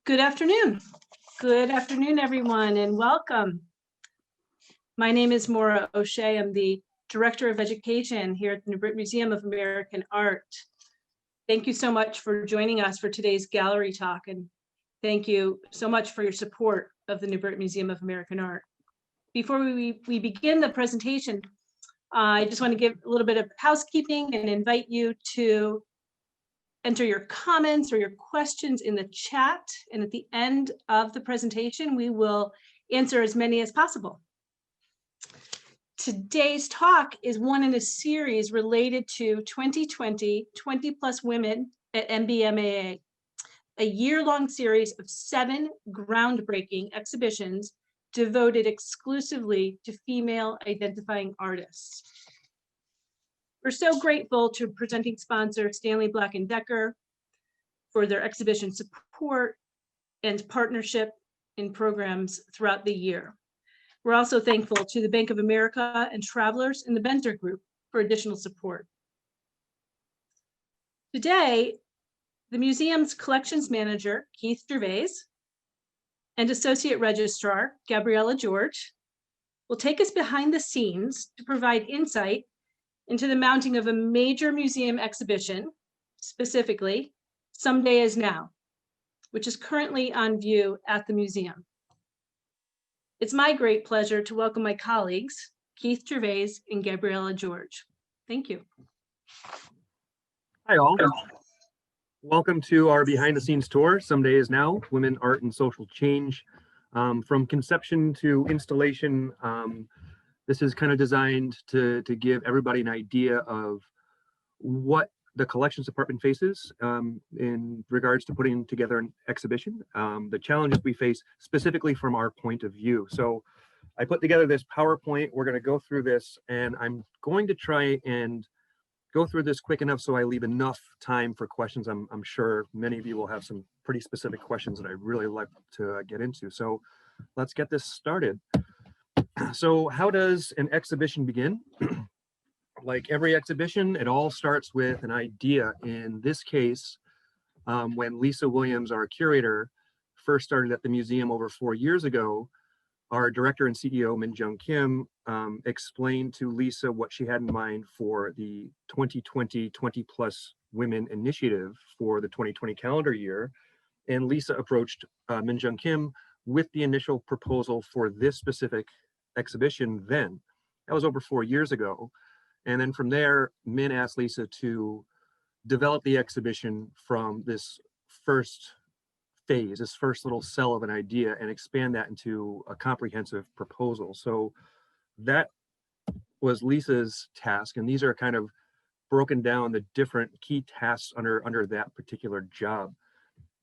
Good afternoon. Good afternoon, everyone, and welcome. My name is Maura O'Shea. I'm the Director of Education here at the New Britain Museum of American Art. Thank you so much for joining us for today's gallery talk, and thank you so much for your support of the New Britain Museum of American Art. Before we begin the presentation, I just want to give a little bit of housekeeping and invite you to enter your comments or your questions in the chat. And at the end of the presentation, we will answer as many as possible. Today's talk is one in a series related to 2020 20+ Women at NBMAA, a year-long series of 7 groundbreaking exhibitions devoted exclusively to female identifying artists. We're so grateful to presenting sponsor Stanley Black & Decker for their exhibition support and partnership in programs throughout the year. We're also thankful to the Bank of America and Travelers and the Benter Group for additional support. Today, the museum's collections manager, Keith Gervase, and Associate Registrar, Gabriella George, will take us behind the scenes to provide insight into the mounting of a major museum exhibition, specifically Someday Is Now, which is currently on view at the museum. It's my great pleasure to welcome my colleagues, Keith Gervase and Gabriella George. Thank you. Hi all. Welcome to our behind the scenes tour, Someday Is Now, Women, Art, and Social Change. From conception to installation, this is kind of designed to give everybody an idea of what the collections department faces in regards to putting together an exhibition, the challenges we face specifically from our point of view. So I put together this PowerPoint. We're going to go through this, and I'm going to try and go through this quick enough so I leave enough time for questions. I'm sure many of you will have some pretty specific questions that I'd really like to get into. So let's get this started. So how does an exhibition begin? Like every exhibition, it all starts with an idea. In this case, when Lisa Williams, our curator, first started at the museum over 4 years ago, our director and CEO, Min Jung Kim, explained to Lisa what she had in mind for the 2020 20+ Women initiative for the 2020 calendar year. And Lisa approached Min Jung Kim with the initial proposal for this specific exhibition then. That was over 4 years ago. And then from there, Min asked Lisa to develop the exhibition from this first phase, this first little cell of an idea, and expand that into a comprehensive proposal. So that was Lisa's task. And these are kind of broken down the different key tasks under that particular job.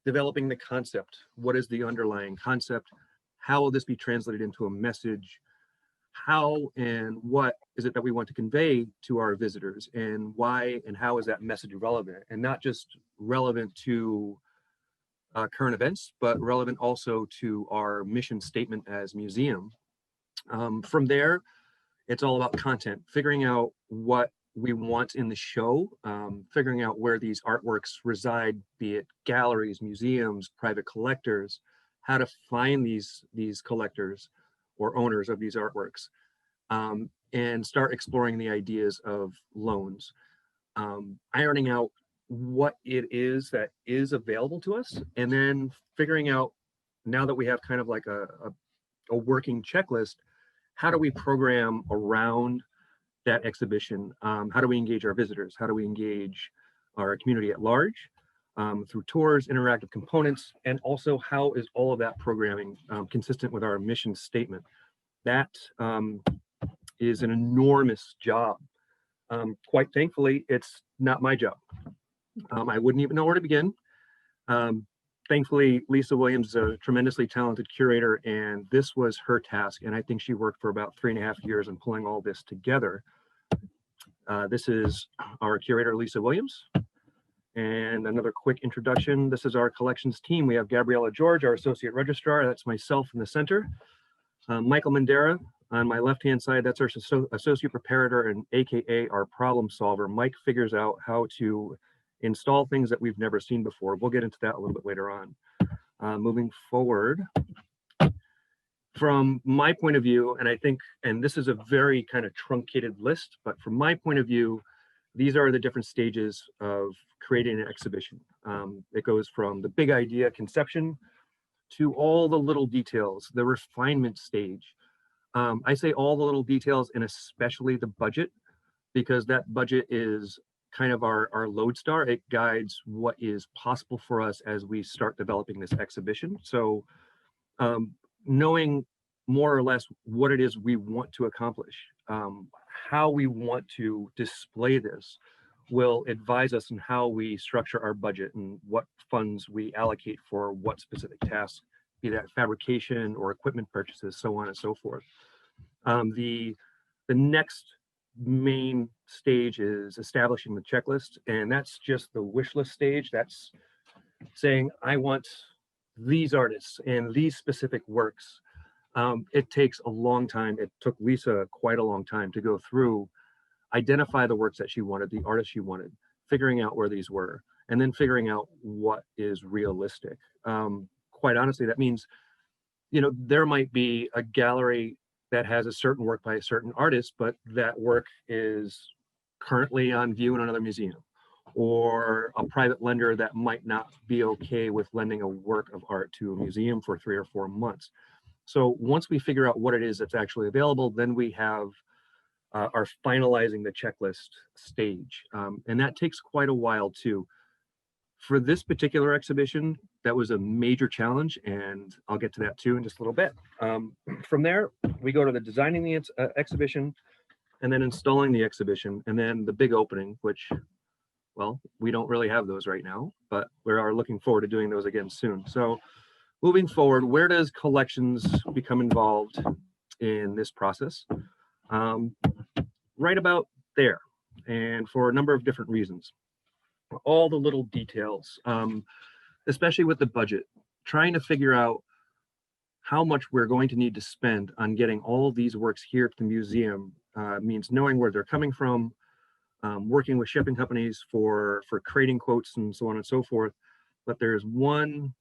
Developing the concept. What is the underlying concept? How will this be translated into a message? How and what is it that we want to convey to our visitors, and why and how is that message relevant? And not just relevant to current events, but relevant also to our mission statement as museum. From there, it's all about content, figuring out what we want in the show, figuring out where these artworks reside, be it galleries, museums, private collectors, how to find these collectors or owners of these artworks, and start exploring the ideas of loans, ironing out what it is that is available to us, and then figuring out, now that we have kind of like a working checklist, how do we program around that exhibition? How do we engage our visitors? How do we engage our community at large? Through tours, interactive components, and also how is all of that programming consistent with our mission statement? That is an enormous job. Quite thankfully, it's not my job. I wouldn't even know where to begin. Thankfully, Lisa Williams is a tremendously talented curator, and this was her task. And I think she worked for about 3.5 years in pulling all this together. This is our curator, Lisa Williams. And another quick introduction. This is our collections team. We have Gabriella George, our Associate Registrar. That's myself in the center. Michael Mandera on my left-hand side. That's our Associate Preparator and AKA our problem solver. Mike figures out how to install things that we've never seen before. We'll get into that a little bit later on. Moving forward, from my point of view, and I think, and this is a very kind of truncated list, but from my point of view, these are the different stages of creating an exhibition. It goes from the big idea conception to all the little details, the refinement stage. I say all the little details, and especially the budget, because that budget is kind of our lodestar. It guides what is possible for us as we start developing this exhibition. So knowing more or less what it is we want to accomplish, how we want to display this will advise us on how we structure our budget and what funds we allocate for what specific tasks, be that fabrication or equipment purchases, so on and so forth. The next main stage is establishing the checklist, and that's just the wish list stage. That's saying, I want these artists and these specific works. It takes a long time. It took Lisa quite a long time to go through, identify the works that she wanted, the artists she wanted, figuring out where these were, and then figuring out what is realistic. Quite honestly, that means, there might be a gallery that has a certain work by a certain artist, but that work is currently on view in another museum, or a private lender that might not be okay with lending a work of art to a museum for 3 or 4 months. So once we figure out what it is that's actually available, then we have our finalizing the checklist stage. And that takes quite a while too. For this particular exhibition, that was a major challenge, and I'll get to that too in just a little bit. From there, we go to the designing the exhibition, and then installing the exhibition, and then the big opening, which, well, we don't really have those right now, but we are looking forward to doing those again soon. So moving forward, where does collections become involved in this process? Right about there, and for a number of different reasons. All the little details, especially with the budget, trying to figure out how much we're going to need to spend on getting all of these works here to the museum means knowing where they're coming from, working with shipping companies for creating quotes and so on and so forth. But there's one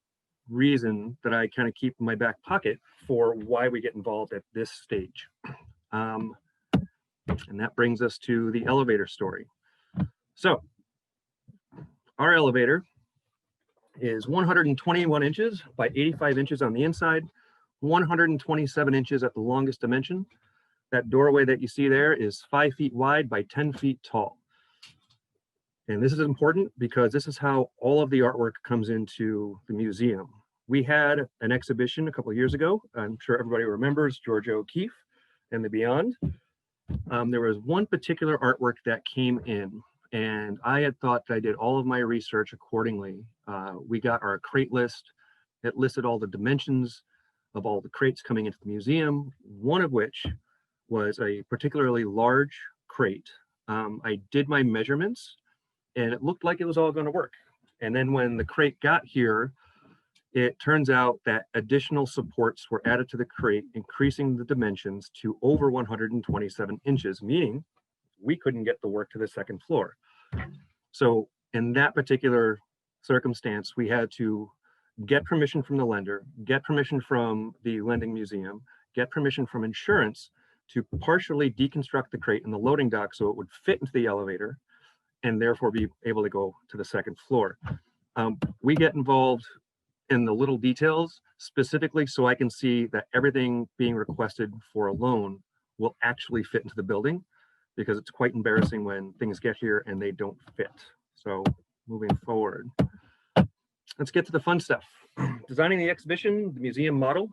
reason that I kind of keep in my back pocket for why we get involved at this stage. And that brings us to the elevator story. So our elevator is 121 inches by 85 inches on the inside, 127 inches at the longest dimension. That doorway that you see there is 5 feet wide by 10 feet tall. And this is important because this is how all of the artwork comes into the museum. We had an exhibition a couple of years ago. I'm sure everybody remembers Georgia O'Keeffe and the Beyond. There was one particular artwork that came in, and I had thought that I did all of my research accordingly. We got our crate list. It listed all the dimensions of all the crates coming into the museum, one of which was a particularly large crate. I did my measurements, and it looked like it was all going to work. And then when the crate got here, it turns out that additional supports were added to the crate, increasing the dimensions to over 127 inches, meaning we couldn't get the work to the second floor. So in that particular circumstance, we had to get permission from the lender, get permission from the lending museum, get permission from insurance to partially deconstruct the crate in the loading dock so it would fit into the elevator and therefore be able to go to the second floor. We get involved in the little details specifically so I can see that everything being requested for a loan will actually fit into the building, because it's quite embarrassing when things get here and they don't fit. So moving forward, let's get to the fun stuff. Designing the exhibition, the museum model.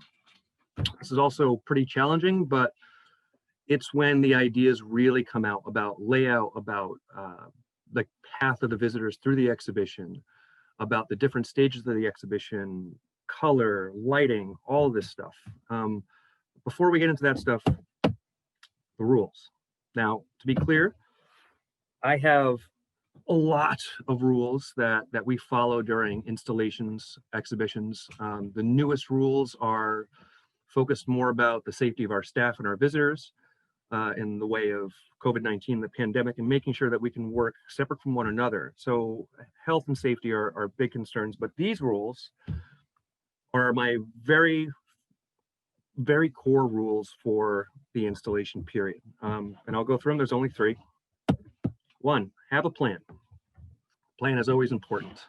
This is also pretty challenging, but it's when the ideas really come out about layout, about the path of the visitors through the exhibition, about the different stages of the exhibition, color, lighting, all this stuff. Before we get into that stuff, the rules. Now, to be clear, I have a lot of rules that we follow during installations, exhibitions. The newest rules are focused more about the safety of our staff and our visitors in the way of COVID-19, the pandemic, and making sure that we can work separate from one another. So health and safety are big concerns, but these rules are my very core rules for the installation period. And I'll go through them. There's only 3. 1, have a plan. Plan is always important.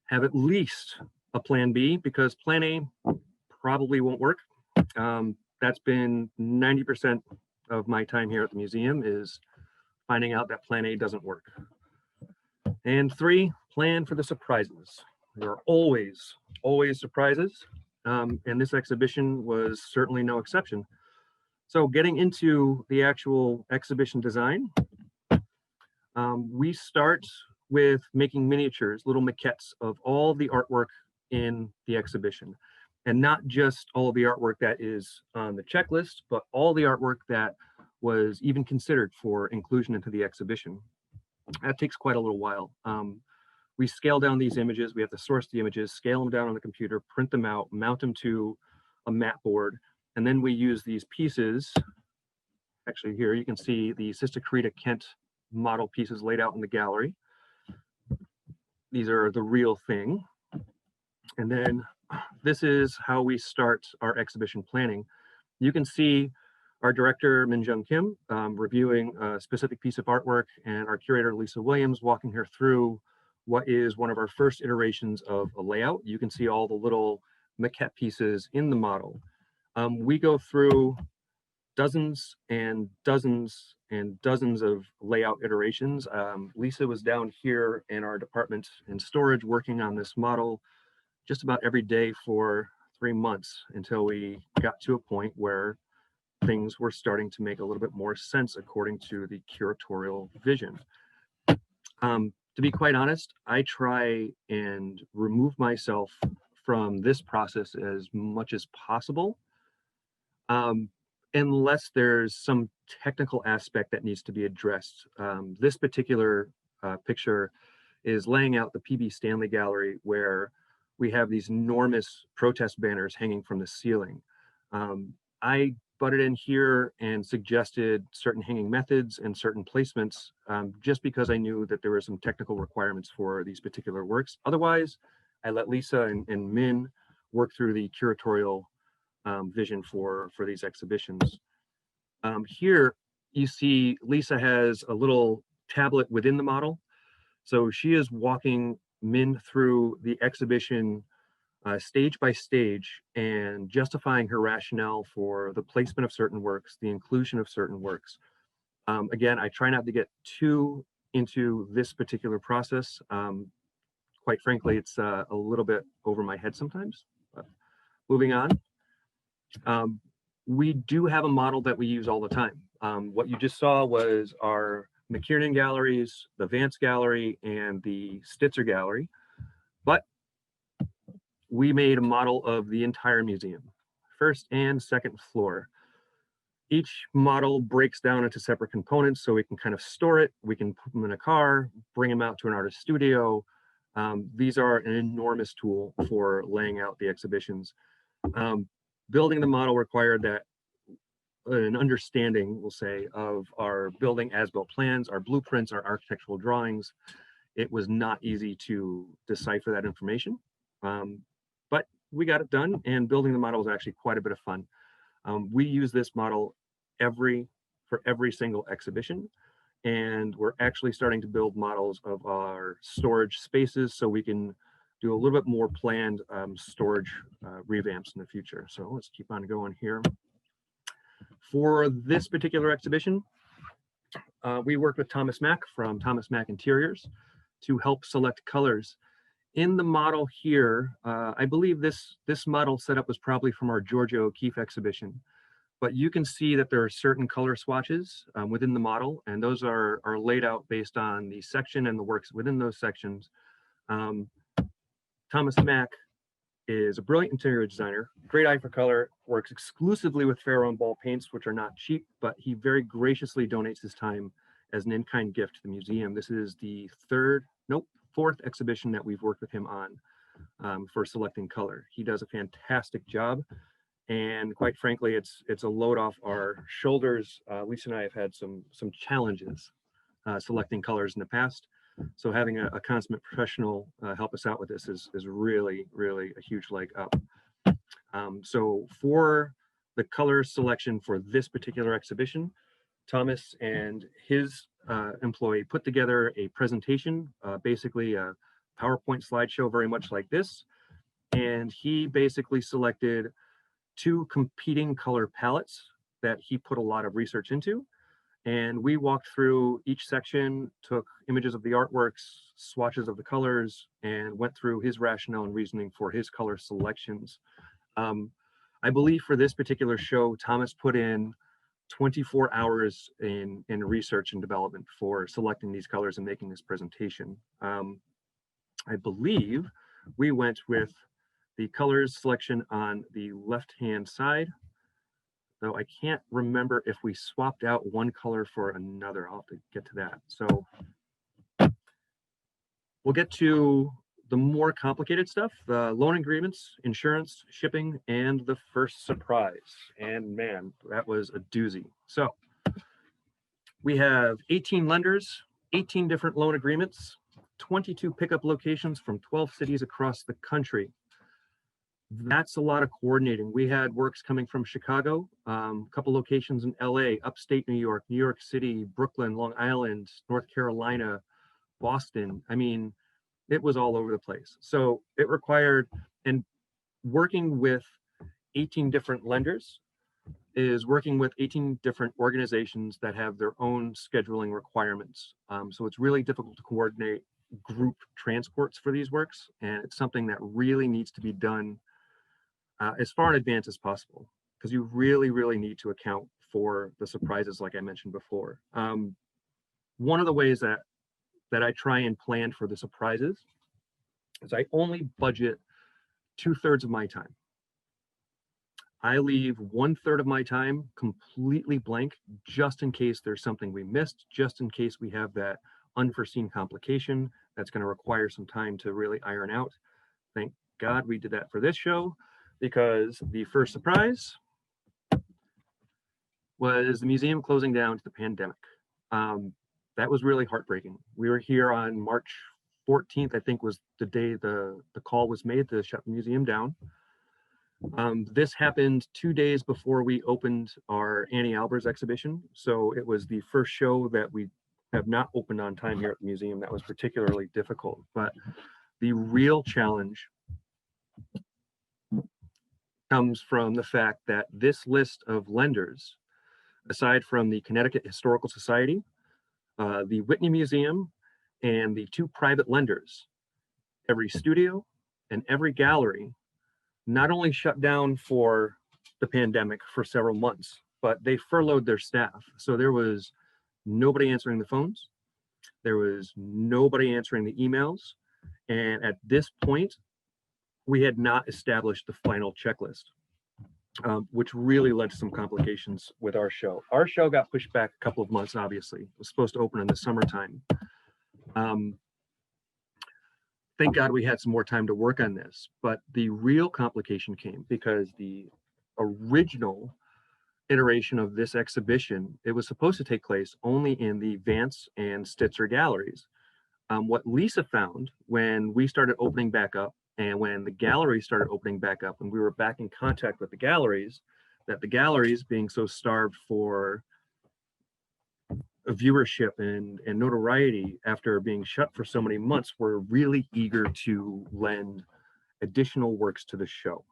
Have at least a plan B, because plan A probably won't work. That's been 90% of my time here at the museum, is finding out that plan A doesn't work. And 3, plan for the surprises. There are always surprises. And this exhibition was certainly no exception. So getting into the actual exhibition design, we start with making miniatures, little maquettes of all the artwork in the exhibition. And not just all of the artwork that is on the checklist, but all the artwork that was even considered for inclusion into the exhibition. That takes quite a little while. We scale down these images. We have to source the images, scale them down on the computer, print them out, mount them to a mat board, and then we use these pieces. Actually, here you can see the Sister Carita Kent model pieces laid out in the gallery. These are the real thing. And then this is how we start our exhibition planning. You can see our director, Min Jung Kim, reviewing a specific piece of artwork, and our curator, Lisa Williams, walking her through what is one of our first iterations of a layout. You can see all the little maquette pieces in the model. We go through dozens and dozens and dozens of layout iterations. Lisa was down here in our department in storage working on this model just about every day for 3 months, until we got to a point where things were starting to make a little bit more sense according to the curatorial vision. To be quite honest, I try and remove myself from this process as much as possible, unless there's some technical aspect that needs to be addressed. This particular picture is laying out the PB Stanley Gallery, where we have these enormous protest banners hanging from the ceiling. I butted in here and suggested certain hanging methods and certain placements, just because I knew that there were some technical requirements for these particular works. Otherwise, I let Lisa and Min work through the curatorial vision for these exhibitions. Here you see Lisa has a little tablet within the model. So she is walking Min through the exhibition stage by stage, and justifying her rationale for the placement of certain works, the inclusion of certain works. Again, I try not to get too into this particular process. Quite frankly, it's a little bit over my head sometimes. But moving on. We do have a model that we use all the time. What you just saw was our McKiernan galleries, the Vance Gallery, and the Stitzer Gallery. But we made a model of the entire museum, first and second floor. Each model breaks down into separate components, so we can kind of store it. We can put them in a car, bring them out to an artist studio. These are an enormous tool for laying out the exhibitions. Building the model required that an understanding, we'll say, of our building as-built plans, our blueprints, our architectural drawings. It was not easy to decipher that information. But we got it done, and building the model was actually quite a bit of fun. We use this model for every single exhibition, and we're actually starting to build models of our storage spaces so we can do a little bit more planned storage revamps in the future. So let's keep on going here. For this particular exhibition, we worked with Thomas Mack from Thomas Mack Interiors to help select colors. In the model here, I believe this model setup was probably from our Georgia O'Keeffe exhibition, but you can see that there are certain color swatches within the model, and those are laid out based on the section and the works within those sections. Thomas Mack is a brilliant interior designer, great eye for color, works exclusively with Farrow and Ball paints, which are not cheap, but he very graciously donates his time as an in-kind gift to the museum. This is the fourth exhibition that we've worked with him on for selecting color. He does a fantastic job, and quite frankly, it's a load off our shoulders. Lisa and I have had some challenges selecting colors in the past. So having a consummate professional help us out with this is really, really a huge leg up. So for the color selection for this particular exhibition, Thomas and his employee put together a presentation, basically a PowerPoint slideshow very much like this. And he basically selected 2 competing color palettes that he put a lot of research into. And we walked through each section, took images of the artworks, swatches of the colors, and went through his rationale and reasoning for his color selections. I believe for this particular show, Thomas put in 24 hours in research and development for selecting these colors and making this presentation. I believe we went with the colors selection on the left-hand side, though I can't remember if we swapped out one color for another. I'll have to get to that. So we'll get to the more complicated stuff, the loan agreements, insurance, shipping, and the first surprise. And man, that was a doozy. So we have 18 lenders, 18 different loan agreements, 22 pickup locations from 12 cities across the country. That's a lot of coordinating. We had works coming from Chicago, a couple locations in LA, upstate New York City, Brooklyn, Long Island, North Carolina, Boston. I mean, it was all over the place. So it required, and working with 18 different lenders is working with 18 different organizations that have their own scheduling requirements. So it's really difficult to coordinate group transports for these works. And it's something that really needs to be done as far in advance as possible, because you really, really need to account for the surprises, like I mentioned before. One of the ways that I try and plan for the surprises is I only budget 2/3 of my time. I leave 1/3 of my time completely blank, just in case there's something we missed, just in case we have that unforeseen complication that's going to require some time to really iron out. Thank God we did that for this show, because the first surprise was the museum closing down to the pandemic. That was really heartbreaking. We were here on March 14th, I think was the day the call was made to shut the museum down. This happened 2 days before we opened our Annie Albers exhibition. So it was the first show that we have not opened on time here at the museum. That was particularly difficult. But the real challenge comes from the fact that this list of lenders, aside from the Connecticut Historical Society, the Whitney Museum, and the 2 private lenders, every studio and every gallery not only shut down for the pandemic for several months, but they furloughed their staff. So there was nobody answering the phones. There was nobody answering the emails. And at this point, we had not established the final checklist, which really led to some complications with our show. Our show got pushed back a couple of months, obviously. It was supposed to open in the summertime. Thank God we had some more time to work on this, but the real complication came because the original iteration of this exhibition, it was supposed to take place only in the Vance and Stitzer galleries. What Lisa found when we started opening back up and when the galleries started opening back up and we were back in contact with the galleries, that the galleries, being so starved for a viewership and notoriety after being shut for so many months, were really eager to lend additional works to the show.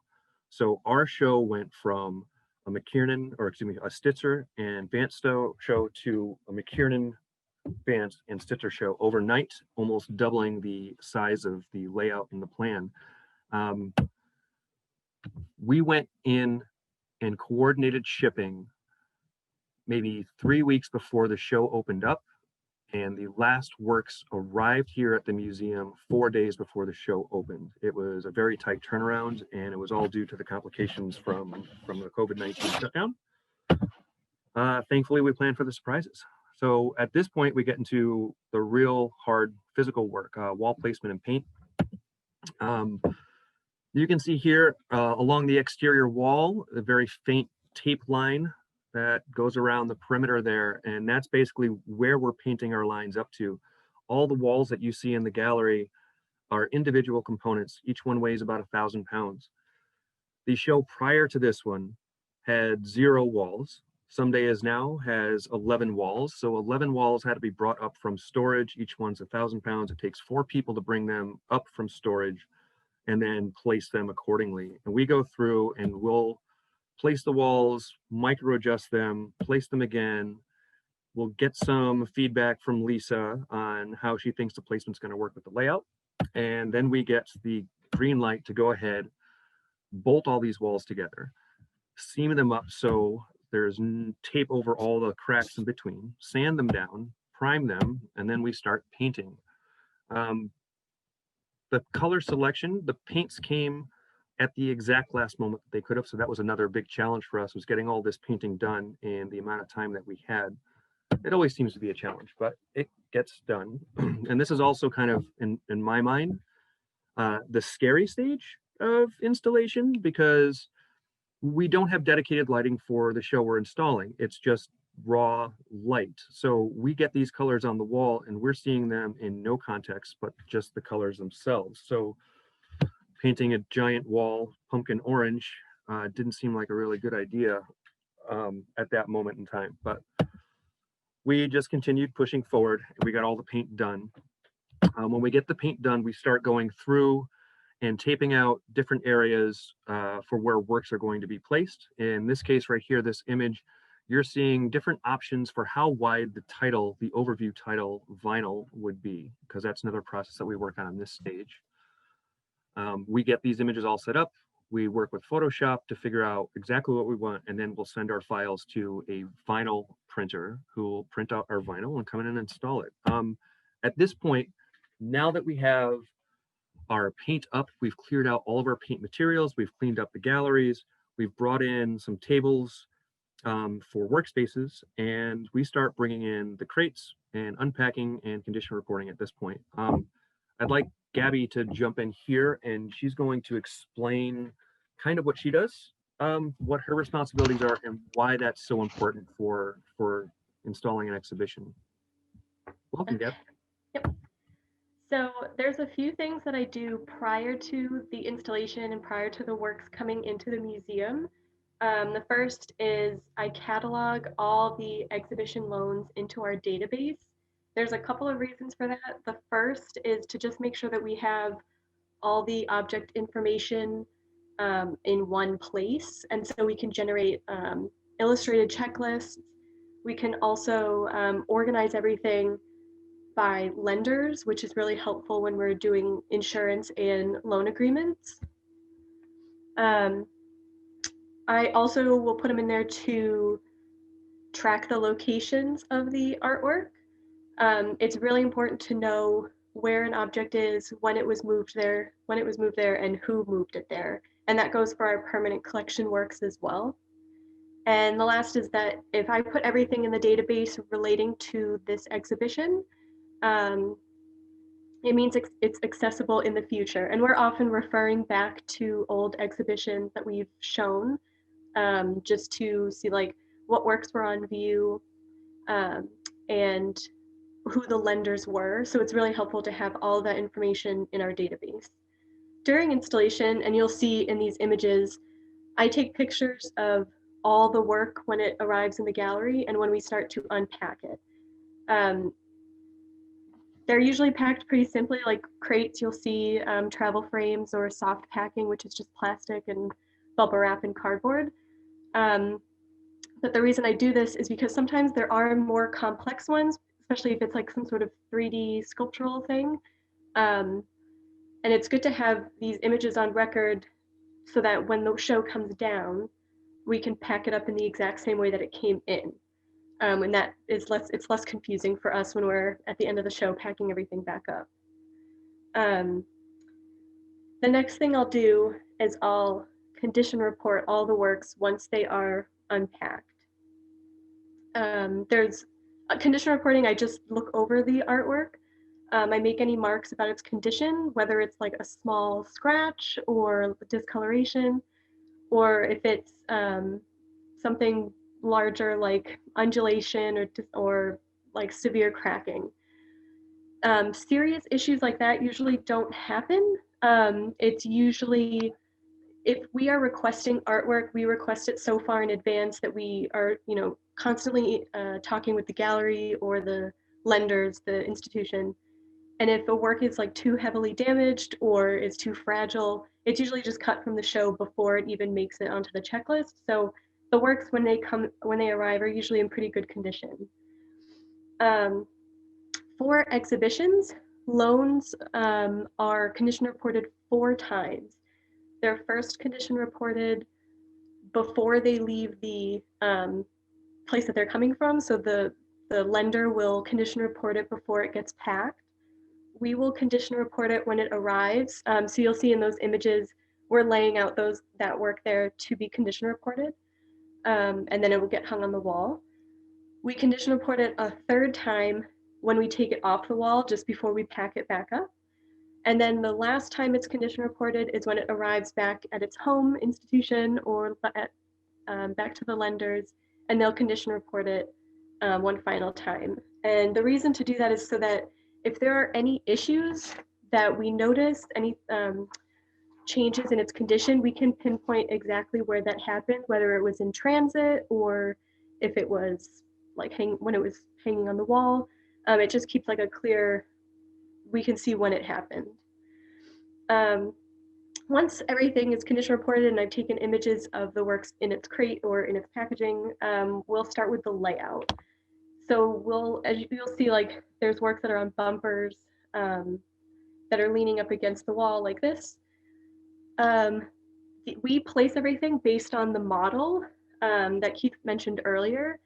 So our show went from a a Stitzer and Vance show to a McKiernan, Vance, and Stitzer show overnight, almost doubling the size of the layout and the plan. We went in and coordinated shipping maybe 3 weeks before the show opened up, and the last works arrived here at the museum 4 days before the show opened. It was a very tight turnaround, and it was all due to the complications from the COVID-19 shutdown. Thankfully, we planned for the surprises. So at this point, we get into the real hard physical work, wall placement and paint. You can see here along the exterior wall, a very faint tape line that goes around the perimeter there, and that's basically where we're painting our lines up to. All the walls that you see in the gallery are individual components. Each one weighs about 1,000 pounds. The show prior to this one had 0 walls. Someday Is Now has 11 walls. So 11 walls had to be brought up from storage. Each one's 1,000 pounds. It takes 4 people to bring them up from storage and then place them accordingly. And we go through and we'll place the walls, micro adjust them, place them again. We'll get some feedback from Lisa on how she thinks the placement's going to work with the layout. And then we get the green light to go ahead, bolt all these walls together, seam them up so there's tape over all the cracks in between, sand them down, prime them, and then we start painting. The color selection, the paints came at the exact last moment that they could have. So that was another big challenge for us, was getting all this painting done in the amount of time that we had. It always seems to be a challenge, but it gets done. And this is also kind of, in my mind, the scary stage of installation, because we don't have dedicated lighting for the show we're installing. It's just raw light. So we get these colors on the wall and we're seeing them in no context, but just the colors themselves. So painting a giant wall pumpkin orange didn't seem like a really good idea at that moment in time, but we just continued pushing forward and we got all the paint done. When we get the paint done, we start going through and taping out different areas for where works are going to be placed. In this case right here, this image, you're seeing different options for how wide the title, the overview title vinyl would be, because that's another process that we work on this stage. We get these images all set up. We work with Photoshop to figure out exactly what we want, and then we'll send our files to a vinyl printer who will print out our vinyl and come in and install it. At this point, now that we have our paint up, we've cleared out all of our paint materials, we've cleaned up the galleries, we've brought in some tables for workspaces, and we start bringing in the crates and unpacking and condition reporting at this point. I'd like Gabby to jump in here, and she's going to explain kind of what she does, what her responsibilities are, and why that's so important for installing an exhibition. Welcome, Gab. Yep. So there's a few things that I do prior to the installation and prior to the works coming into the museum. The first is I catalog all the exhibition loans into our database. There's a couple of reasons for that. The first is to just make sure that we have all the object information in one place. And so we can generate illustrated checklists. We can also organize everything by lenders, which is really helpful when we're doing insurance and loan agreements. I also will put them in there to track the locations of the artwork. It's really important to know where an object is, when it was moved there, and who moved it there. And that goes for our permanent collection works as well. And the last is that if I put everything in the database relating to this exhibition, it means it's accessible in the future. And we're often referring back to old exhibitions that we've shown just to see like what works were on view and who the lenders were. So it's really helpful to have all that information in our database. During installation, and you'll see in these images, I take pictures of all the work when it arrives in the gallery and when we start to unpack it. They're usually packed pretty simply, like crates, you'll see travel frames or soft packing, which is just plastic and bubble wrap and cardboard. But the reason I do this is because sometimes there are more complex ones, especially if it's like some sort of 3D sculptural thing. And it's good to have these images on record so that when the show comes down, we can pack it up in the exact same way that it came in. And that is it's less confusing for us when we're at the end of the show packing everything back up. The next thing I'll do is I'll condition report all the works once they are unpacked. There's condition reporting, I just look over the artwork. I make any marks about its condition, whether it's like a small scratch or discoloration, or if it's something larger like undulation or like severe cracking. Serious issues like that usually don't happen. It's usually, if we are requesting artwork, we request it so far in advance that we are, constantly talking with the gallery or the lenders, the institution. And if a work is like too heavily damaged or is too fragile, it's usually just cut from the show before it even makes it onto the checklist. So the works when they arrive are usually in pretty good condition. For exhibitions, loans are condition reported 4 times. They're first condition reported before they leave the place that they're coming from. So the lender will condition report it before it gets packed. We will condition report it when it arrives. So you'll see in those images, we're laying out that work there to be condition reported, and then it will get hung on the wall. We condition report it a 3rd time when we take it off the wall, just before we pack it back up. And then the last time it's condition reported is when it arrives back at its home institution or back to the lenders, and they'll condition report it one final time. And the reason to do that is so that if there are any issues that we notice, any changes in its condition, we can pinpoint exactly where that happened, whether it was in transit or if it was like when it was hanging on the wall. It just keeps like a clear, we can see when it happened. Once everything is condition reported and I've taken images of the works in its crate or in its packaging, we'll start with the layout. So as you'll see, like there's works that are on bumpers that are leaning up against the wall like this. We place everything based on the model that Keith mentioned earlier,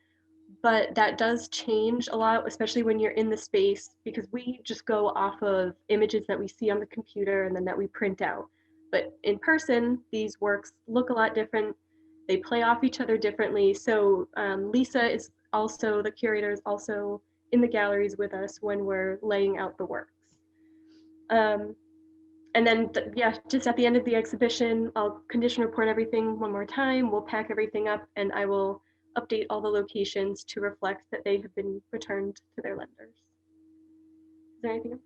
but that does change a lot, especially when you're in the space, because we just go off of images that we see on the computer and then that we print out. But in person, these works look a lot different. They play off each other differently. So Lisa is also, the curator is also in the galleries with us when we're laying out the works. And then, just at the end of the exhibition, I'll condition report everything one more time. We'll pack everything up and I will update all the locations to reflect that they have been returned to their lenders. Is there anything else?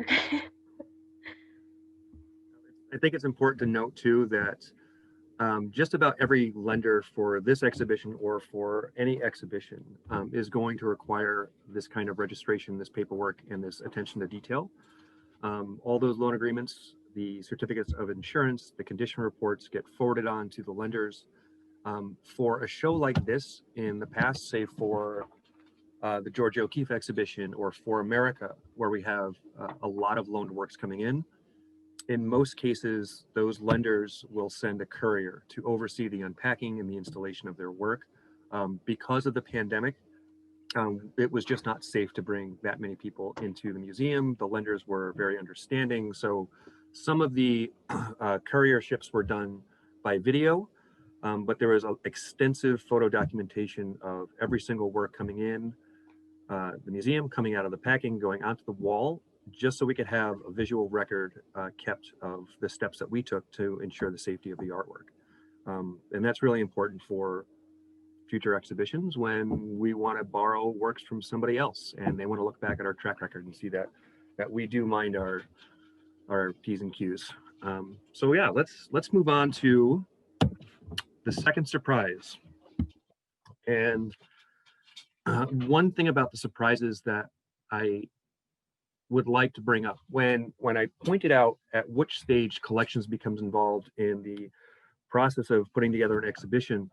Okay. I think it's important to note too that just about every lender for this exhibition or for any exhibition is going to require this kind of registration, this paperwork, and this attention to detail. All those loan agreements, the certificates of insurance, the condition reports get forwarded on to the lenders. For a show like this in the past, say for the Georgia O'Keeffe exhibition or for America, where we have a lot of loaned works coming in most cases, those lenders will send a courier to oversee the unpacking and the installation of their work. Because of the pandemic, it was just not safe to bring that many people into the museum. The lenders were very understanding. So some of the courier ships were done by video, but there was extensive photo documentation of every single work coming in the museum, coming out of the packing, going onto the wall, just so we could have a visual record kept of the steps that we took to ensure the safety of the artwork. And that's really important for future exhibitions when we want to borrow works from somebody else and they want to look back at our track record and see that we do mind our P's and Q's. So yeah, let's move on to the second surprise. And one thing about the surprises that I would like to bring up when I pointed out at which stage collections becomes involved in the process of putting together an exhibition,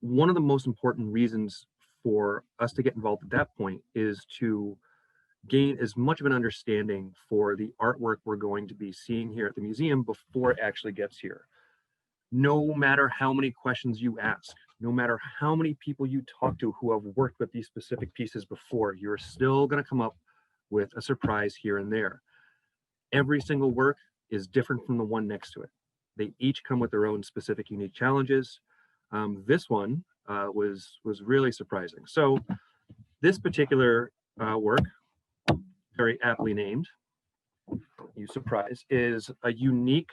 one of the most important reasons for us to get involved at that point is to gain as much of an understanding for the artwork we're going to be seeing here at the museum before it actually gets here. No matter how many questions you ask, no matter how many people you talk to who have worked with these specific pieces before, you're still going to come up with a surprise here and there. Every single work is different from the one next to it. They each come with their own specific unique challenges. This one was really surprising. So this particular work, very aptly named, You Surprise, is a unique,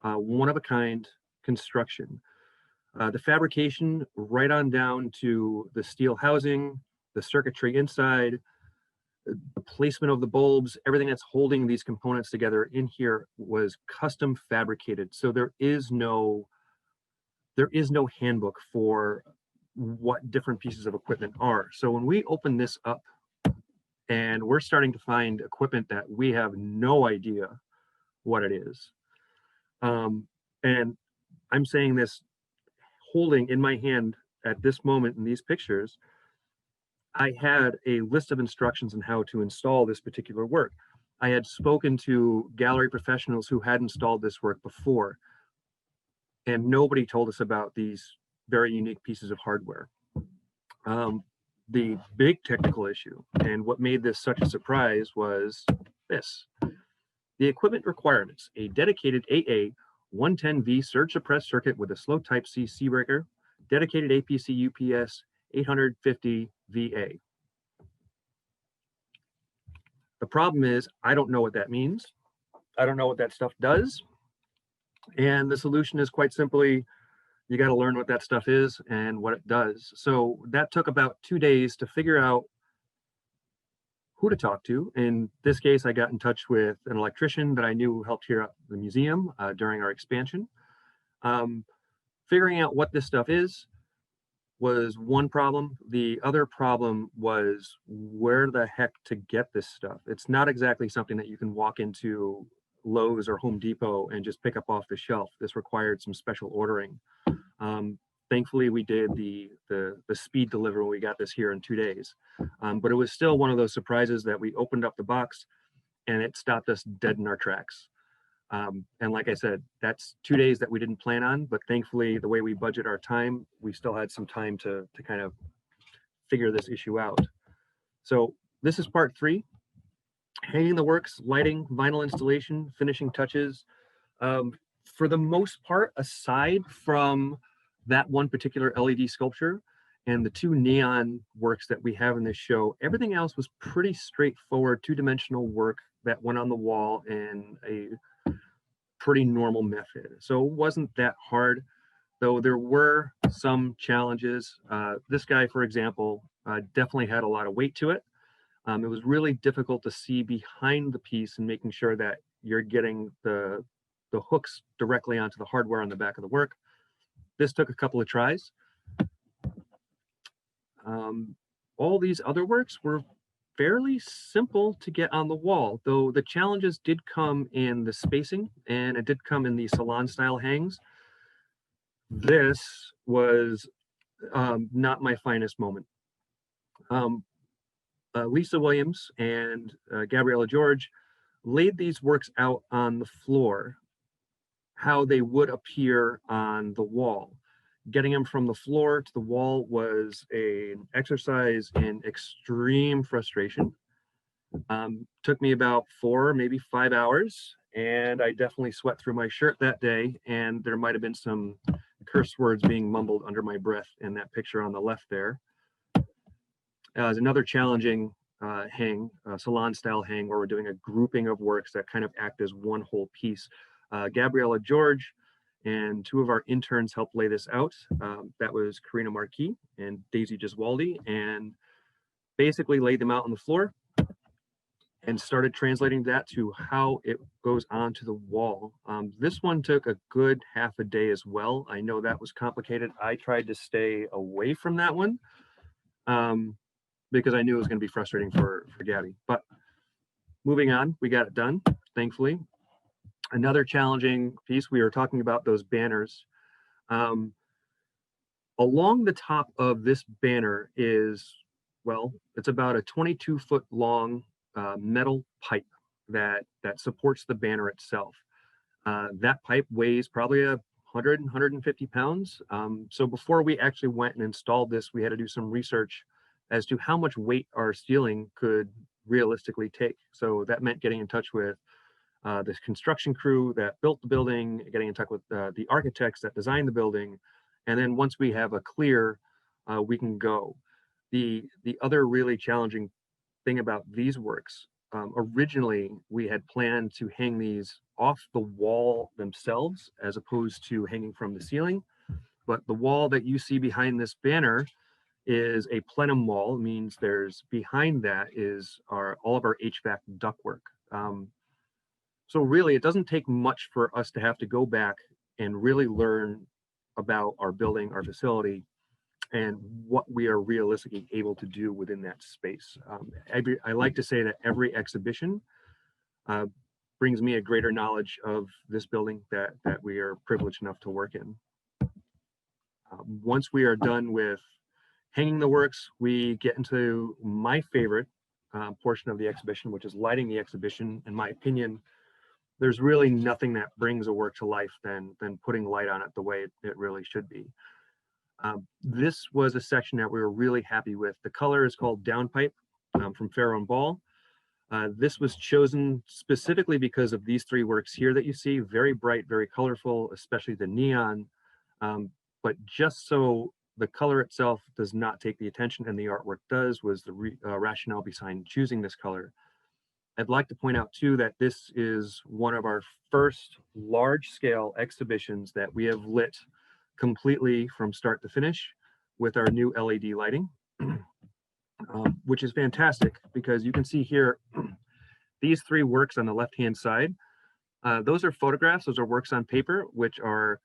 one-of-a-kind construction. The fabrication right on down to the steel housing, the circuitry inside, The placement of the bulbs, everything that's holding these components together in here was custom fabricated. So there is no handbook for what different pieces of equipment are. So when we open this up and we're starting to find equipment that we have no idea what it is. And I'm saying this holding in my hand at this moment in these pictures, I had a list of instructions on how to install this particular work. I had spoken to gallery professionals who had installed this work before, and nobody told us about these very unique pieces of hardware. The big technical issue, and what made this such a surprise, was this. The equipment requirements: a dedicated AA 110V surge suppressed circuit with a slow type C breaker, dedicated APC UPS 850 VA. The problem is, I don't know what that means. I don't know what that stuff does. And the solution is quite simply, you got to learn what that stuff is and what it does. So that took about 2 days to figure out who to talk to. In this case, I got in touch with an electrician that I knew helped here at the museum during our expansion. Figuring out what this stuff is was one problem. The other problem was where the heck to get this stuff. It's not exactly something that you can walk into Lowe's or Home Depot and just pick up off the shelf. This required some special ordering. Thankfully, we did the speed delivery. We got this here in 2 days, but it was still one of those surprises that we opened up the box and it stopped us dead in our tracks. And like I said, that's 2 days that we didn't plan on, but thankfully, the way we budget our time, we still had some time to kind of figure this issue out. So this is part 3, hanging the works, lighting, vinyl installation, finishing touches. For the most part, aside from that one particular LED sculpture and the 2 neon works that we have in this show, everything else was pretty straightforward, 2-dimensional work that went on the wall in a pretty normal method. So it wasn't that hard, though there were some challenges. This guy, for example, definitely had a lot of weight to it. It was really difficult to see behind the piece and making sure that you're getting the hooks directly onto the hardware on the back of the work. This took a couple of tries. All these other works were fairly simple to get on the wall, though the challenges did come in the spacing and it did come in the salon style hangs. This was not my finest moment. Lisa Williams and Gabriella George laid these works out on the floor, how they would appear on the wall. Getting them from the floor to the wall was an exercise in extreme frustration. Took me about 4, maybe 5 hours, and I definitely sweat through my shirt that day, and there might have been some curse words being mumbled under my breath in that picture on the left there. There's another challenging hang, salon style hang, where we're doing a grouping of works that kind of act as one whole piece. Gabriella George and 2 of our interns helped lay this out. That was Karina Marquis and Daisy Giswaldi, and basically laid them out on the floor and started translating that to how it goes onto the wall. This one took a good half a day as well. I know that was complicated. I tried to stay away from that one because I knew it was going to be frustrating for Gabby. But moving on, we got it done, thankfully. Another challenging piece, we were talking about those banners. Along the top of this banner is, well, it's about a 22-foot long metal pipe that supports the banner itself. That pipe weighs probably 150 pounds. So before we actually went and installed this, we had to do some research as to how much weight our ceiling could realistically take. So that meant getting in touch with this construction crew that built the building, getting in touch with the architects that designed the building. And then once we have a clear, we can go. The other really challenging thing about these works, originally we had planned to hang these off the wall themselves as opposed to hanging from the ceiling. But the wall that you see behind this banner is a plenum wall. It means there's behind that is all of our HVAC ductwork. So really, it doesn't take much for us to have to go back and really learn about our building, our facility, and what we are realistically able to do within that space. I like to say that every exhibition brings me a greater knowledge of this building that we are privileged enough to work in. Once we are done with hanging the works, we get into my favorite portion of the exhibition, which is lighting the exhibition. In my opinion, there's really nothing that brings a work to life than putting light on it the way it really should be. This was a section that we were really happy with. The color is called Downpipe from Farrow and Ball. This was chosen specifically because of these three works here that you see, very bright, very colorful, especially the neon, but just so the color itself does not take the attention and the artwork does, was the rationale behind choosing this color. I'd like to point out too that this is one of our first large-scale exhibitions that we have lit completely from start to finish with our new LED lighting, which is fantastic because you can see here these three works on the left-hand side. Those are photographs, those are works on paper, which are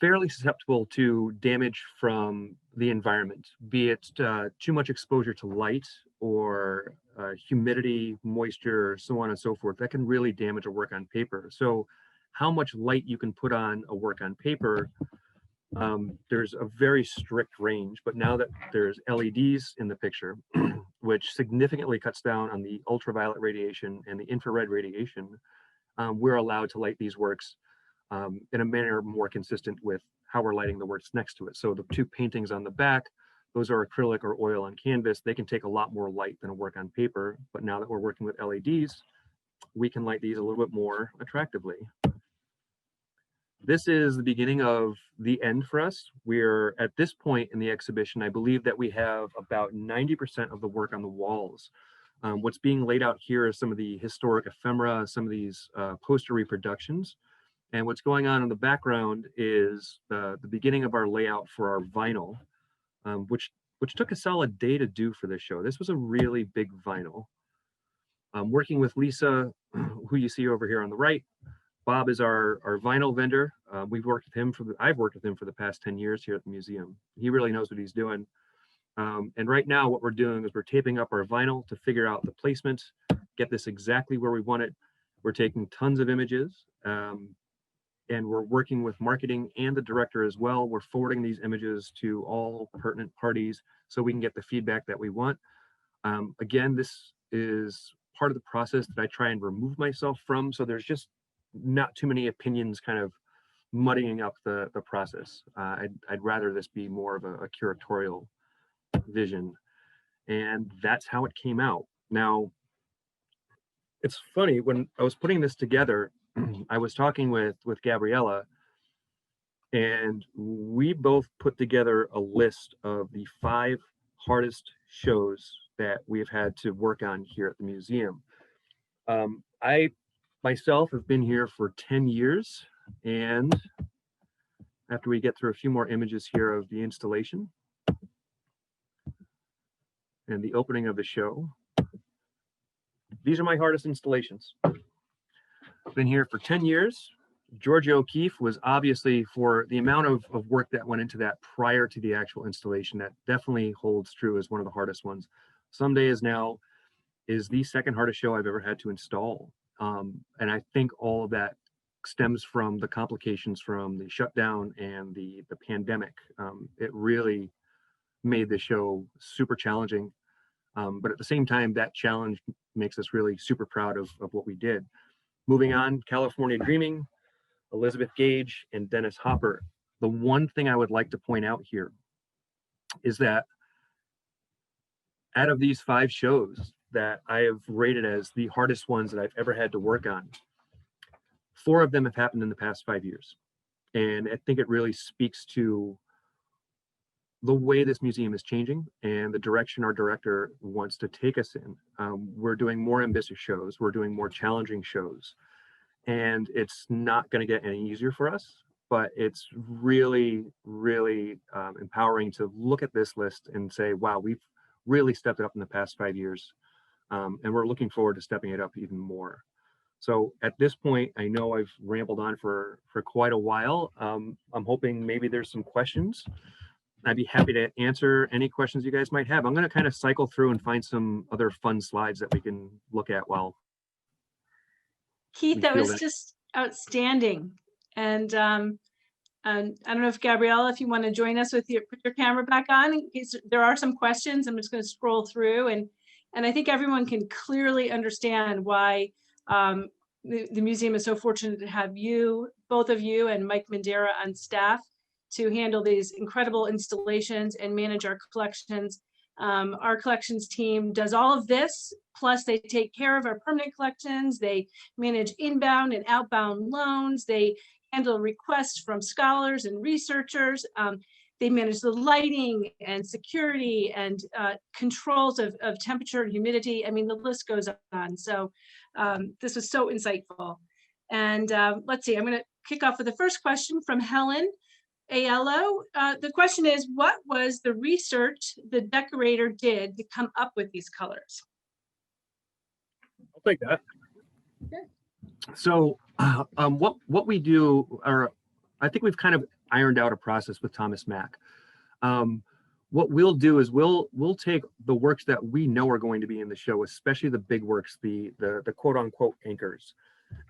fairly susceptible to damage from the environment, be it too much exposure to light or humidity, moisture, so on and so forth. That can really damage a work on paper. So how much light you can put on a work on paper, there's a very strict range, but now that there's LEDs in the picture, which significantly cuts down on the ultraviolet radiation and the infrared radiation, we're allowed to light these works in a manner more consistent with how we're lighting the works next to it. So the two paintings on the back, those are acrylic or oil on canvas. They can take a lot more light than a work on paper, but now that we're working with LEDs, we can light these a little bit more attractively. This is the beginning of the end for us. We're at this point in the exhibition, I believe that we have about 90% of the work on the walls. What's being laid out here is some of the historic ephemera, some of these poster reproductions. And what's going on in the background is the beginning of our layout for our vinyl, which took a solid day to do for this show. This was a really big vinyl. Working with Lisa, who you see over here on the right. Bob is our vinyl vendor. I've worked with him for the past 10 years here at the museum. He really knows what he's doing. And right now what we're doing is we're taping up our vinyl to figure out the placement, get this exactly where we want it. We're taking tons of images. And we're working with marketing and the director as well. We're forwarding these images to all pertinent parties so we can get the feedback that we want. Again, this is part of the process that I try and remove myself from, so there's just not too many opinions kind of muddying up the process. I'd rather this be more of a curatorial vision, and that's how it came out. Now, it's funny, when I was putting this together, I was talking with Gabriella, and we both put together a list of the 5 hardest shows that we've had to work on here at the museum. I myself have been here for 10 years, and after we get through a few more images here of the installation and the opening of the show, these are my hardest installations. I've been here for 10 years. Georgia O'Keeffe was obviously, for the amount of work that went into that prior to the actual installation, that definitely holds true as one of the hardest ones. Someday Is Now is the second hardest show I've ever had to install. And I think all of that stems from the complications from the shutdown and the pandemic. It really made the show super challenging. But at the same time, that challenge makes us really super proud of what we did. Moving on, California Dreaming, Elizabeth Gage, and Dennis Hopper. The one thing I would like to point out here is that out of these 5 shows that I have rated as the hardest ones that I've ever had to work on, 4 of them have happened in the past 5 years. And I think it really speaks to the way this museum is changing and the direction our director wants to take us in. We're doing more ambitious shows, we're doing more challenging shows, and it's not going to get any easier for us. but it's really, really empowering to look at this list and say, wow, we've really stepped it up in the past 5 years. And we're looking forward to stepping it up even more. So at this point, I know I've rambled on for quite a while. I'm hoping maybe there's some questions. I'd be happy to answer any questions you guys might have. I'm going to kind of cycle through and find some other fun slides that we can look at while Keith, we that feel was that. just outstanding. And I don't know if Gabriella, if you want to join us with put your camera back on, in case there are some questions. I'm just going to scroll through, and I think everyone can clearly understand why the museum is so fortunate to have you, both of you, and Mike Mandera on staff to handle these incredible installations and manage our collections. Our collections team does all of this, plus they take care of our permanent collections. They manage inbound and outbound loans. They handle requests from scholars and researchers. They manage the lighting and security and controls of temperature and humidity. I mean, the list goes on. So this was so insightful. And let's see, I'm going to kick off with the first question from Helen Aiello. The question is, what was the research the decorator did to come up with these colors? I'll take that. So what we do, or I think we've kind of ironed out a process with Thomas Mack. What we'll do is we'll take the works that we know are going to be in the show, especially the big works, the quote unquote anchors,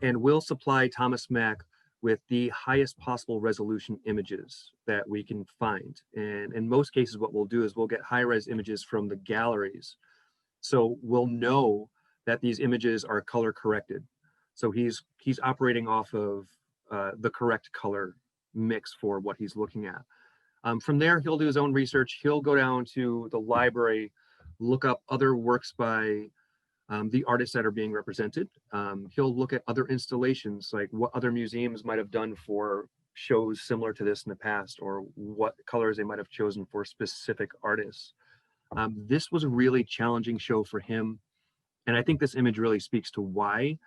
and we'll supply Thomas Mack with the highest possible resolution images that we can find. And in most cases, what we'll do is we'll get high-res images from the galleries. So we'll know that these images are color corrected. So he's operating off of the correct color mix for what he's looking at. From there, he'll do his own research. He'll go down to the library, look up other works by the artists that are being represented. He'll look at other installations, like what other museums might have done for shows similar to this in the past, or what colors they might have chosen for specific artists. This was a really challenging show for him. And I think this image really speaks to why.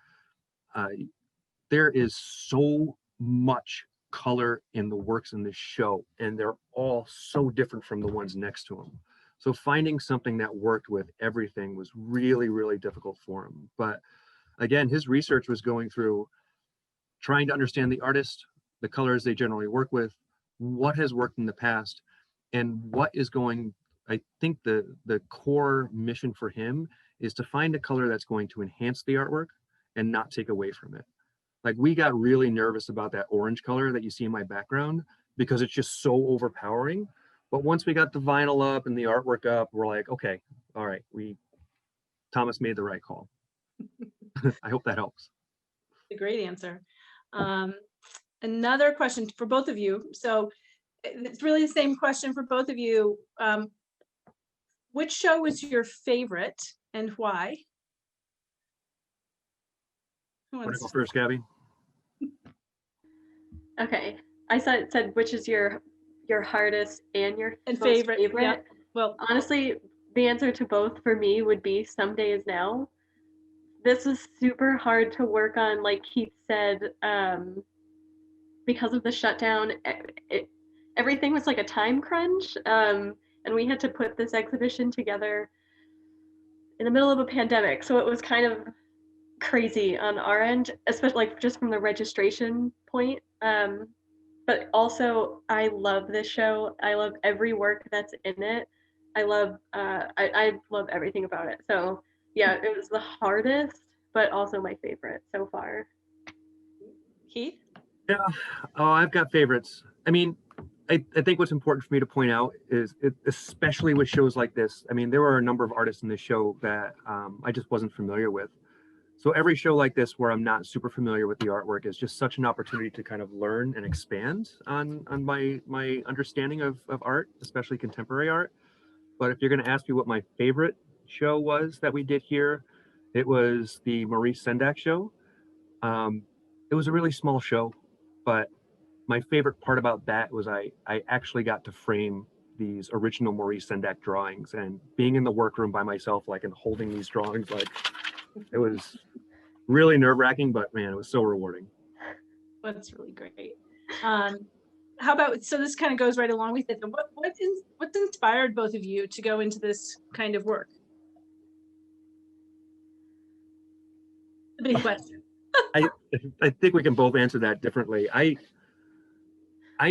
There is so much color in the works in this show, and they're all so different from the ones next to him. So finding something that worked with everything was really, really difficult for him. But again, his research was going through trying to understand the artist, the colors they generally work with, what has worked in the past, and what is going, I think the core mission for him is to find a color that's going to enhance the artwork and not take away from it. Like, we got really nervous about that orange color that you see in my background because it's just so overpowering. But once we got the vinyl up and the artwork up, we're like, okay, all right, Thomas made the right call. I hope that helps. A great answer. Another question for both of you. So it's really the same question for both of you. Which show was your favorite and why? Want to go first, Gabby? Okay, I said which is your hardest and your And most favorite. Yeah. Well, honestly, the answer to both for me would be Some Days Now. This was super hard to work on, like Keith said, because of the shutdown. Everything was like a time crunch, and we had to put this exhibition together in the middle of a pandemic, so it was kind of crazy on our end, especially like just from the registration point. But also, I love this show. I love every work that's in it. I love everything about it. So yeah, it was the hardest, but also my favorite so far. Keith? Yeah, oh, I've got favorites. I mean, I think what's important for me to point out is, especially with shows like this, I mean, there were a number of artists in this show that I just wasn't familiar with. So every show like this where I'm not super familiar with the artwork is just such an opportunity to kind of learn and expand on my understanding of art, especially contemporary art. But if you're going to ask me what my favorite show was that we did here, it was the Maurice Sendak show. It was a really small show, but my favorite part about that was I actually got to frame these original Maurice Sendak drawings, and being in the workroom by myself, like, and holding these drawings, like, it was really nerve-wracking, but man, it was so rewarding. That's really great. How about, so this kind of goes right along with it. What's inspired both of you to go into this kind of work? The big question. I think we can both answer that differently. I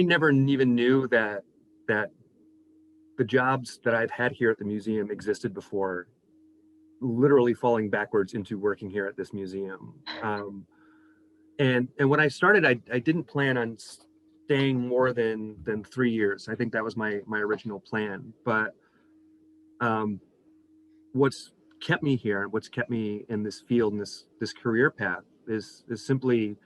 never even knew that the jobs that I've had here at the museum existed before literally falling backwards into working here at this museum. And when I started, I didn't plan on staying more than 3 years. I think that was my original plan. But what's kept me here and what's kept me in this field and this career path is simply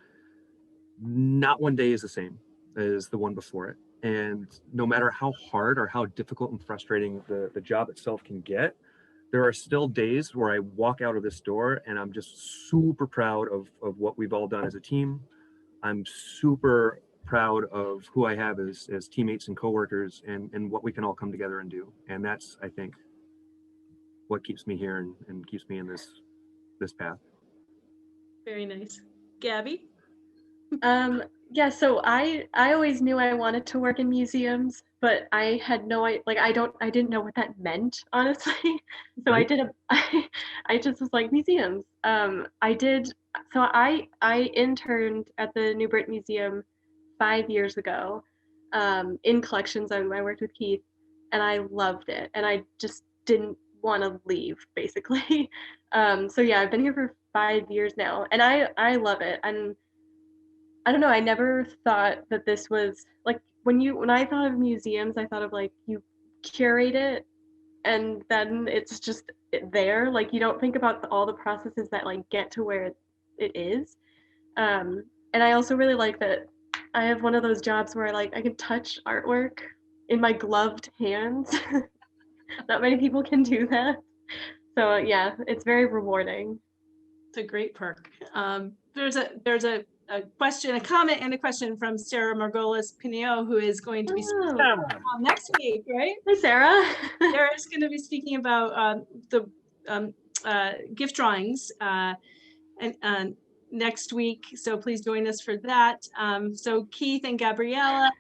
not one day is the same as the one before it. And no matter how hard or how difficult and frustrating the job itself can get, there are still days where I walk out of this door and I'm just super proud of what we've all done as a team. I'm super proud of who I have as teammates and coworkers and what we can all come together and do. And that's, I think, what keeps me here and keeps me in this path. Very nice. Gabby? Yeah, so I always knew I wanted to work in museums, but I had no I didn't know what that meant, honestly. So Right. I just was like museums. I interned at the New Brit Museum 5 years ago, in collections. I worked with Keith, and I loved it, and I just didn't want to leave, basically. So yeah, I've been here for 5 years now, and I love it. And I don't know, I never thought that this was like when I thought of museums, I thought of like you curate it and then it's just there. Like you don't think about all the processes that like get to where it is. And I also really like that I have one of those jobs where like I can touch artwork in my gloved hands. Not many people can do that. So yeah, it's very rewarding. It's a great perk. There's a question, a comment and a question from Sarah Margolis Pineo, who is going to be speaking next week, right? Hi, Sarah. Sarah's going to be speaking about the gift drawings and next week. So please join us for that. So Keith and Gabriella,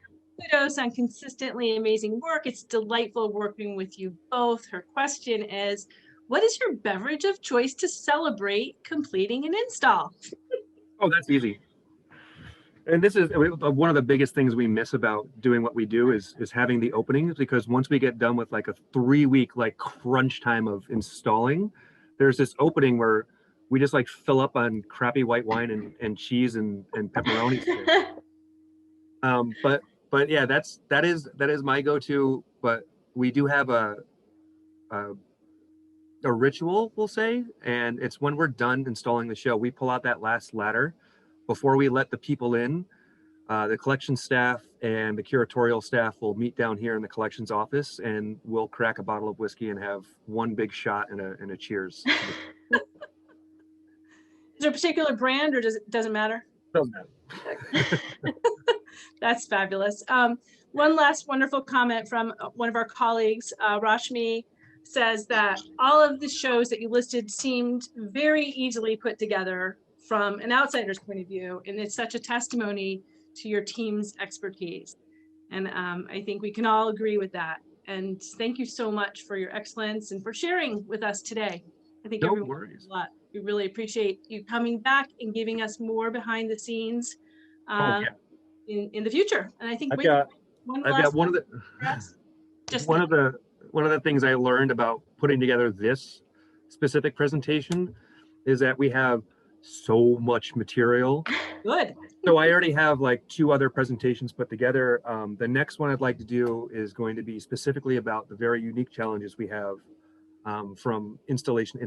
kudos on consistently amazing work. It's delightful working with you both. Her question is, what is your beverage of choice to celebrate completing an install? Oh, that's easy. And this is one of the biggest things we miss about doing what we do is having the openings, because once we get done with like a 3-week like crunch time of installing, there's this opening where we just like fill up on crappy white wine and cheese and pepperoni sticks. But yeah, that is my go-to. But we do have a ritual, we'll say, and it's when we're done installing the show, we pull out that last ladder before we let the people in. The collection staff and the curatorial staff will meet down here in the collections office, and we'll crack a bottle of whiskey and have one big shot and a cheers. Is there a particular brand, or doesn't matter? Doesn't matter. That's fabulous. One last wonderful comment from one of our colleagues, Rashmi, says that all of the shows that you listed seemed very easily put together from an outsider's point of view, and it's such a testimony to your team's expertise. And I think we can all agree with that. And thank you so much for your excellence and for sharing with us today. I think No everyone worries. a lot. We really appreciate you coming back and giving us more behind the scenes in the future. And I think I've got one of the things I learned about putting together this specific presentation is that we have so much material. Good. So I already have like 2 other presentations put together. The next one I'd like to do is going to be specifically about the very unique challenges we have from installation,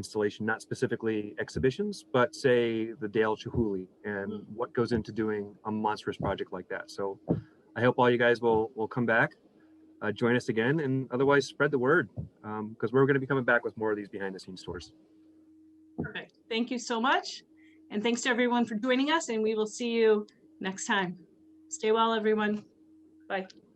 not specifically exhibitions, but say the Dale Chihuly and what goes into doing a monstrous project like that. So I hope all you guys will come back, join us again, and otherwise spread the word, because we're going to be coming back with more of these behind the scenes tours. Perfect. Thank you so much. And thanks to everyone for joining us, and we will see you next time. Stay well, everyone. Bye.